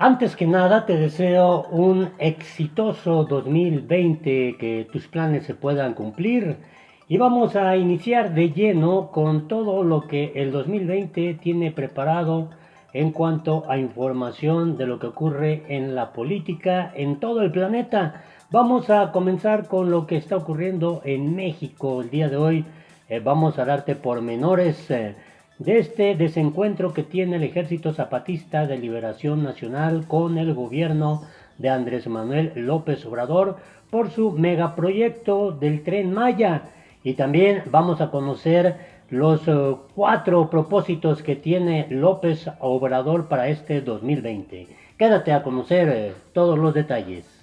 Antes que nada, te deseo un exitoso 2020, que tus planes se puedan cumplir. Y vamos a iniciar de lleno con todo lo que el 2020 tiene preparado en cuanto a información de lo que ocurre en la política en todo el planeta. Vamos a comenzar con lo que está ocurriendo en México el día de hoy. Vamos a darte pormenores de este desencuentro que tiene el Ejército Zapatista de Liberación Nacional con el gobierno de Andrés Manuel López Obrador por su megaproyecto del Tren Maya. Y también vamos a conocer los 4 propósitos que tiene López Obrador para este 2020. Quédate a conocer todos los detalles.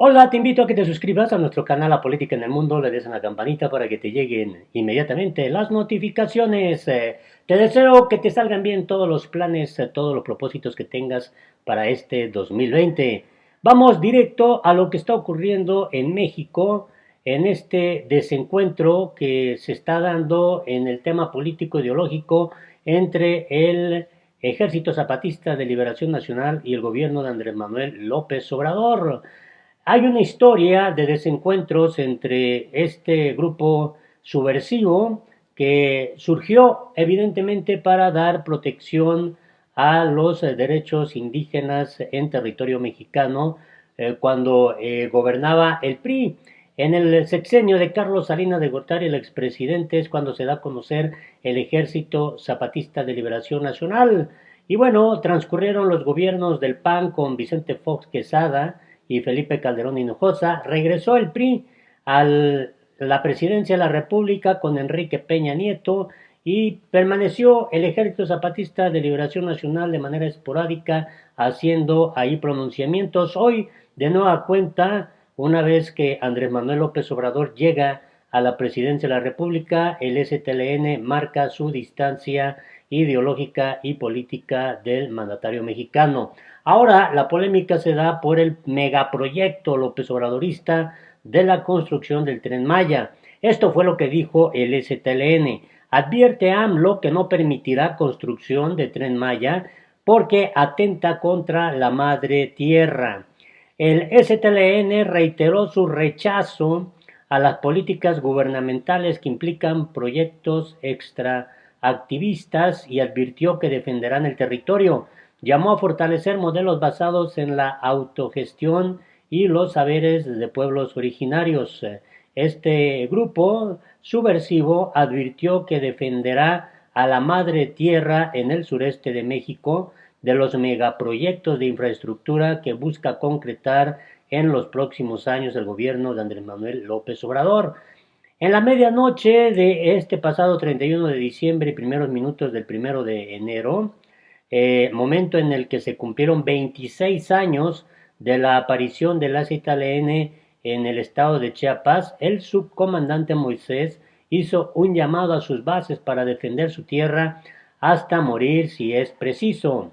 Hola, te invito a que te suscribas a nuestro canal La Política en el Mundo, le des a la campanita para que te lleguen inmediatamente las notificaciones. Te deseo que te salgan bien todos los planes, todos los propósitos que tengas para este 2020. Vamos directo a lo que está ocurriendo en México, en este desencuentro que se está dando en el tema político ideológico entre el Ejército Zapatista de Liberación Nacional y el gobierno de Andrés Manuel López Obrador. Hay una historia de desencuentros entre este grupo subversivo que surgió evidentemente para dar protección a los derechos indígenas en territorio mexicano cuando gobernaba el PRI. En el sexenio de Carlos Salinas de Gortari, el expresidente, es cuando se da a conocer el Ejército Zapatista de Liberación Nacional. Y bueno, transcurrieron los gobiernos del PAN con Vicente Fox Quesada y Felipe Calderón Hinojosa. Regresó el PRI a la presidencia de la República con Enrique Peña Nieto y permaneció el Ejército Zapatista de Liberación Nacional de manera esporádica haciendo ahí pronunciamientos. Hoy, de nueva cuenta, una vez que Andrés Manuel López Obrador llega a la presidencia de la República, el STLN marca su distancia ideológica y política del mandatario mexicano. Ahora la polémica se da por el megaproyecto López Obradorista de la construcción del Tren Maya. Esto fue lo que dijo el STLN. Advierte AMLO que no permitirá construcción de Tren Maya porque atenta contra la madre tierra. El STLN reiteró su rechazo a las políticas gubernamentales que implican proyectos extraactivistas y advirtió que defenderán el territorio. Llamó a fortalecer modelos basados en la autogestión y los saberes de pueblos originarios. Este grupo subversivo advirtió que defenderá a la madre tierra en el sureste de México de los megaproyectos de infraestructura que busca concretar en los próximos años el gobierno de Andrés Manuel López Obrador. En la medianoche de este pasado 31 de diciembre y primeros minutos del 1 de enero, momento en el que se cumplieron 26 años de la aparición del STLN en el estado de Chiapas, el subcomandante Moisés hizo un llamado a sus bases para defender su tierra hasta morir si es preciso.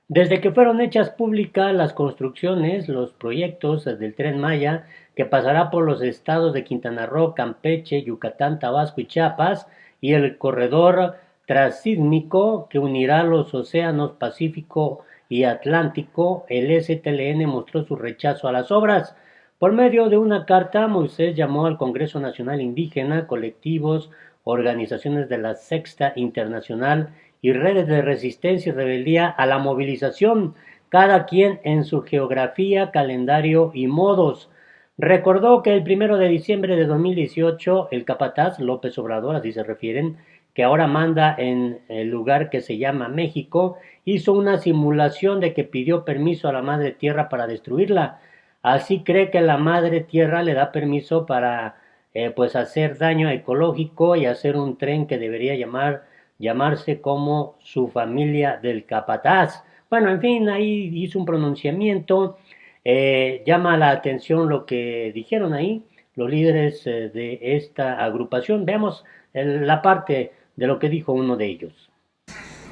Desde que fueron hechas públicas las construcciones, los proyectos del Tren Maya, que pasará por los estados de Quintana Roo, Campeche, Yucatán, Tabasco y Chiapas, y el corredor transísmico que unirá los océanos Pacífico y Atlántico, el STLN mostró su rechazo a las obras. Por medio de una carta, Moisés llamó al Congreso Nacional Indígena, colectivos, organizaciones de la Sexta Internacional y redes de resistencia y rebeldía a la movilización, cada quien en su geografía, calendario y modos. Recordó que el 1 de diciembre de 2018, el capataz López Obrador, así se refieren, que ahora manda en el lugar que se llama México, hizo una simulación de que pidió permiso a la madre tierra para destruirla. Así cree que la madre tierra le da permiso para pues hacer daño ecológico y hacer un tren que debería llamarse como su familia del capataz. Bueno, en fin, ahí hizo un pronunciamiento. Llama la atención lo que dijeron ahí los líderes de esta agrupación. Veamos la parte de lo que dijo uno de ellos.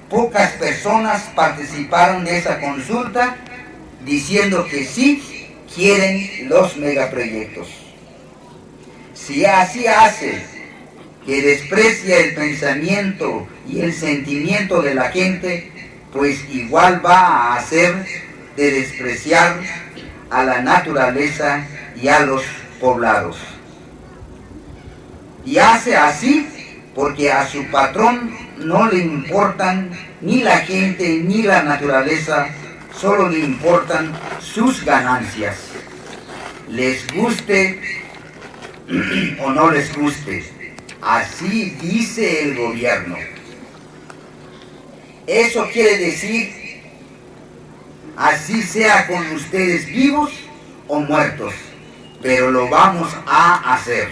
Pocas personas participaron de esa consulta diciendo que sí quieren los megaproyectos. Si así hace que desprecia el pensamiento y el sentimiento de la gente, pues igual va a hacer de despreciar a la naturaleza y a los poblados. Y hace así porque a su patrón no le importan ni la gente ni la naturaleza, solo le importan sus ganancias. Les guste o no les guste, así dice el gobierno. Eso quiere decir, así sea con ustedes vivos o muertos, pero lo vamos a hacer.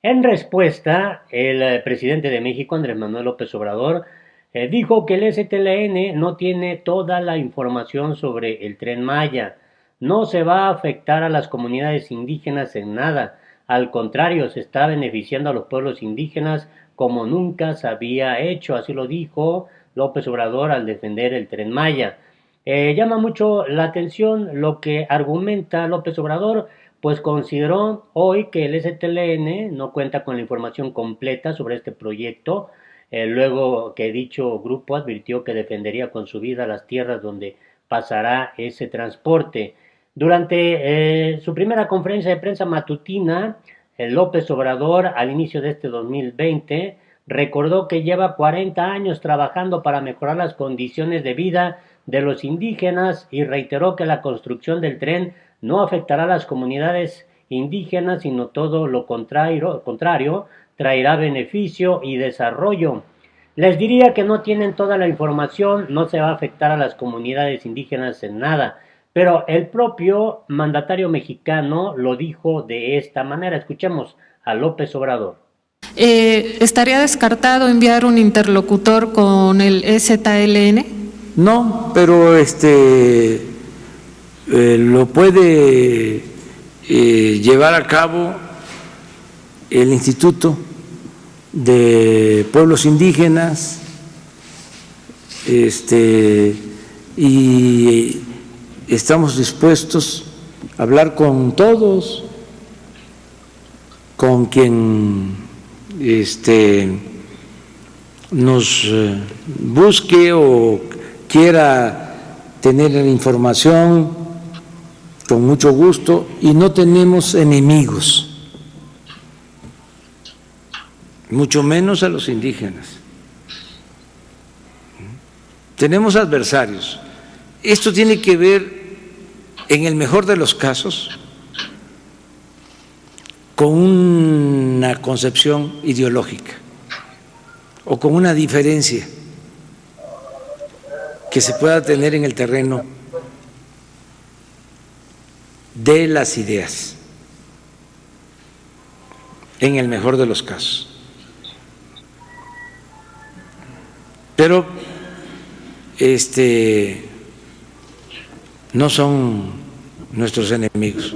En respuesta, el presidente de México, Andrés Manuel López Obrador, dijo que el STLN no tiene toda la información sobre el Tren Maya. No se va a afectar a las comunidades indígenas en nada. Al contrario, se está beneficiando a los pueblos indígenas como nunca se había hecho. Así lo dijo López Obrador al defender el Tren Maya. Llama mucho la atención lo que argumenta López Obrador, pues consideró hoy que el STLN no cuenta con la información completa sobre este proyecto, luego que dicho grupo advirtió que defendería con su vida las tierras donde pasará ese transporte. Durante su primera conferencia de prensa matutina, López Obrador, al inicio de este 2020, recordó que lleva 40 años trabajando para mejorar las condiciones de vida de los indígenas y reiteró que la construcción del tren no afectará a las comunidades indígenas, sino todo lo contrario, traerá beneficio y desarrollo. Les diría que no tienen toda la información, no se va a afectar a las comunidades indígenas en nada, pero el propio mandatario mexicano lo dijo de esta manera. Escuchemos a López Obrador. ¿Estaría descartado enviar un interlocutor con el STLN? No, pero lo puede llevar a cabo el Instituto de Pueblos Indígenas, y estamos dispuestos a hablar con todos, con quien nos busque o quiera tener la información, con mucho gusto, y no tenemos enemigos, mucho menos a los indígenas. Tenemos adversarios. Esto tiene que ver, en el mejor de los casos, con una concepción ideológica o con una diferencia que se pueda tener en el terreno de las ideas, en el mejor de los casos. Pero no son nuestros enemigos.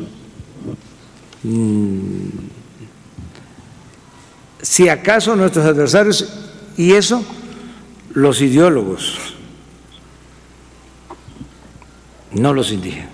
Si acaso nuestros adversarios, y eso los ideólogos, no los indígenas.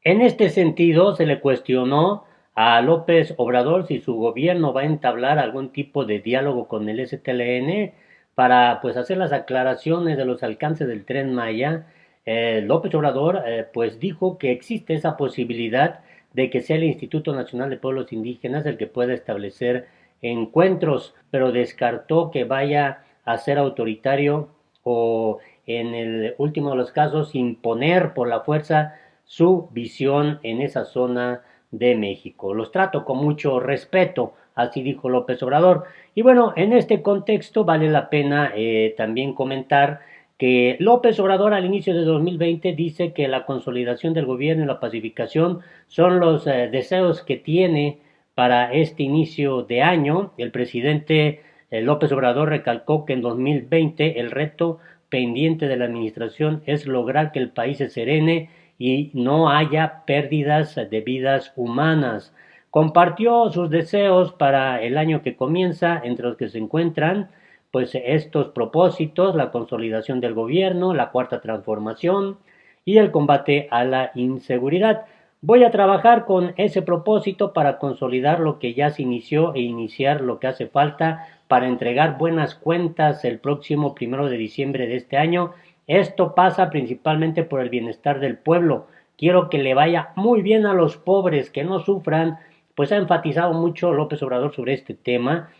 En este sentido, se le cuestionó a López Obrador si su gobierno va a entablar algún tipo de diálogo con el STLN para pues hacer las aclaraciones de los alcances del Tren Maya. López Obrador pues dijo que existe esa posibilidad de que sea el Instituto Nacional de Pueblos Indígenas el que pueda establecer encuentros, pero descartó que vaya a ser autoritario o, en el último de los casos, imponer por la fuerza su visión en esa zona de México. Los trato con mucho respeto, así dijo López Obrador. Y bueno, en este contexto vale la pena también comentar que López Obrador al inicio de 2020 dice que la consolidación del gobierno y la pacificación son los deseos que tiene para este inicio de año. El presidente López Obrador recalcó que en 2020 el reto pendiente de la administración es lograr que el país se serene y no haya pérdidas de vidas humanas. Compartió sus deseos para el año que comienza, entre los que se encuentran pues estos propósitos: la consolidación del gobierno, la cuarta transformación y el combate a la inseguridad. Voy a trabajar con ese propósito para consolidar lo que ya se inició e iniciar lo que hace falta para entregar buenas cuentas el próximo 1 de diciembre de este año. Esto pasa principalmente por el bienestar del pueblo. Quiero que le vaya muy bien a los pobres, que no sufran. Pues ha enfatizado mucho López Obrador sobre este tema.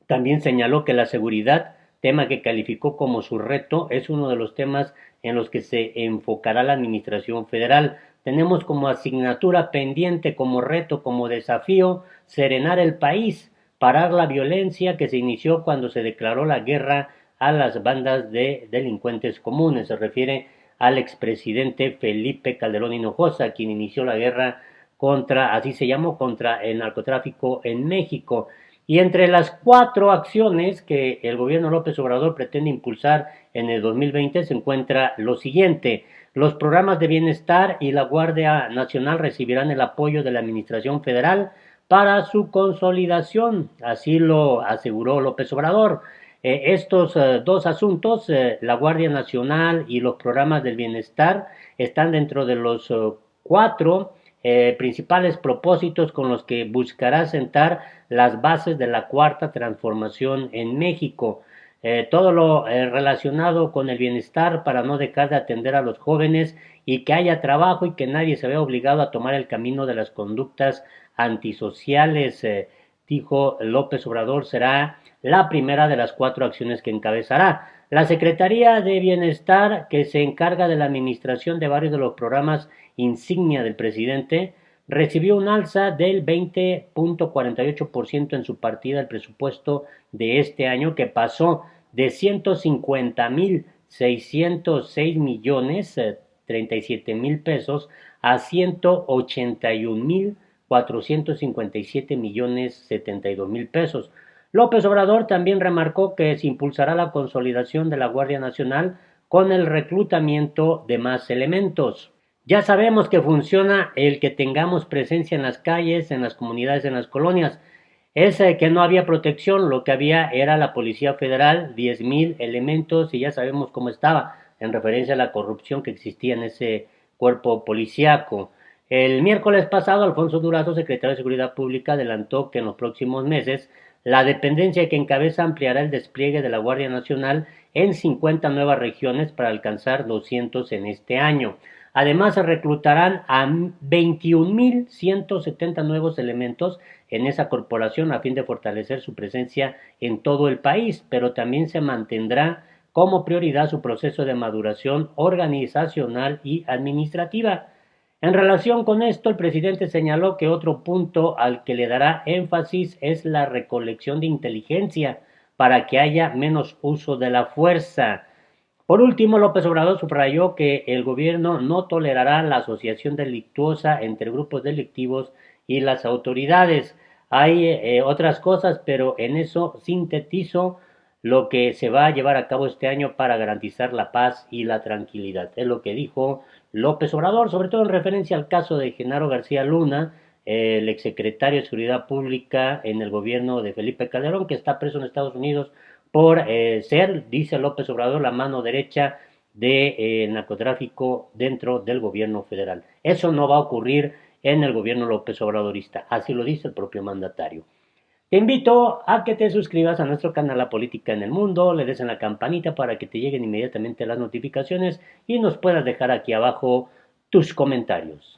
También señaló que la seguridad, tema que calificó como su reto, es uno de los temas en los que se enfocará la administración federal. Tenemos como asignatura pendiente, como reto, como desafío, serenar el país, parar la violencia que se inició cuando se declaró la guerra a las bandas de delincuentes comunes. Se refiere al expresidente Felipe Calderón Hinojosa, quien inició la guerra contra, así se llamó, contra el narcotráfico en México. Y entre las 4 acciones que el gobierno López Obrador pretende impulsar en el 2020 se encuentra lo siguiente: los programas de bienestar y la Guardia Nacional recibirán el apoyo de la Administración Federal para su consolidación, así lo aseguró López Obrador. Estos 2 asuntos, la Guardia Nacional y los programas del bienestar, están dentro de los 4 principales propósitos con los que buscará sentar las bases de la cuarta transformación en México. Todo lo relacionado con el bienestar para no dejar de atender a los jóvenes y que haya trabajo y que nadie se vea obligado a tomar el camino de las conductas antisociales, dijo López Obrador, será la primera de las 4 acciones que encabezará. La Secretaría de Bienestar, que se encarga de la administración de varios de los programas insignia del presidente, recibió un alza del 20.48% en su partida del presupuesto de este año, que pasó de 150.606.037.000 pesos a 181.457.072.000 pesos. López Obrador también remarcó que se impulsará la consolidación de la Guardia Nacional con el reclutamiento de más elementos. Ya sabemos que funciona el que tengamos presencia en las calles, en las comunidades, en las colonias. Es que no había protección, lo que había era la Policía Federal, 10,000 elementos, y ya sabemos cómo estaba, en referencia a la corrupción que existía en ese cuerpo policíaco. El miércoles pasado, Alfonso Durazo, secretario de Seguridad Pública, adelantó que en los próximos meses la dependencia que encabeza ampliará el despliegue de la Guardia Nacional en 50 nuevas regiones para alcanzar 200 en este año. Además, se reclutarán a 21.170 nuevos elementos en esa corporación a fin de fortalecer su presencia en todo el país, pero también se mantendrá como prioridad su proceso de maduración organizacional y administrativa. En relación con esto, el presidente señaló que otro punto al que le dará énfasis es la recolección de inteligencia para que haya menos uso de la fuerza. Por último, López Obrador subrayó que el gobierno no tolerará la asociación delictuosa entre grupos delictivos y las autoridades. Hay otras cosas, pero en eso sintetizo lo que se va a llevar a cabo este año para garantizar la paz y la tranquilidad. Es lo que dijo López Obrador, sobre todo en referencia al caso de Genaro García Luna, el exsecretario de Seguridad Pública en el gobierno de Felipe Calderón, que está preso en Estados Unidos por ser, dice López Obrador, la mano derecha del narcotráfico dentro del gobierno federal. Eso no va a ocurrir en el gobierno López Obradorista, así lo dice el propio mandatario. Te invito a que te suscribas a nuestro canal La Política en el Mundo, le des en la campanita para que te lleguen inmediatamente las notificaciones y nos puedas dejar aquí abajo tus comentarios.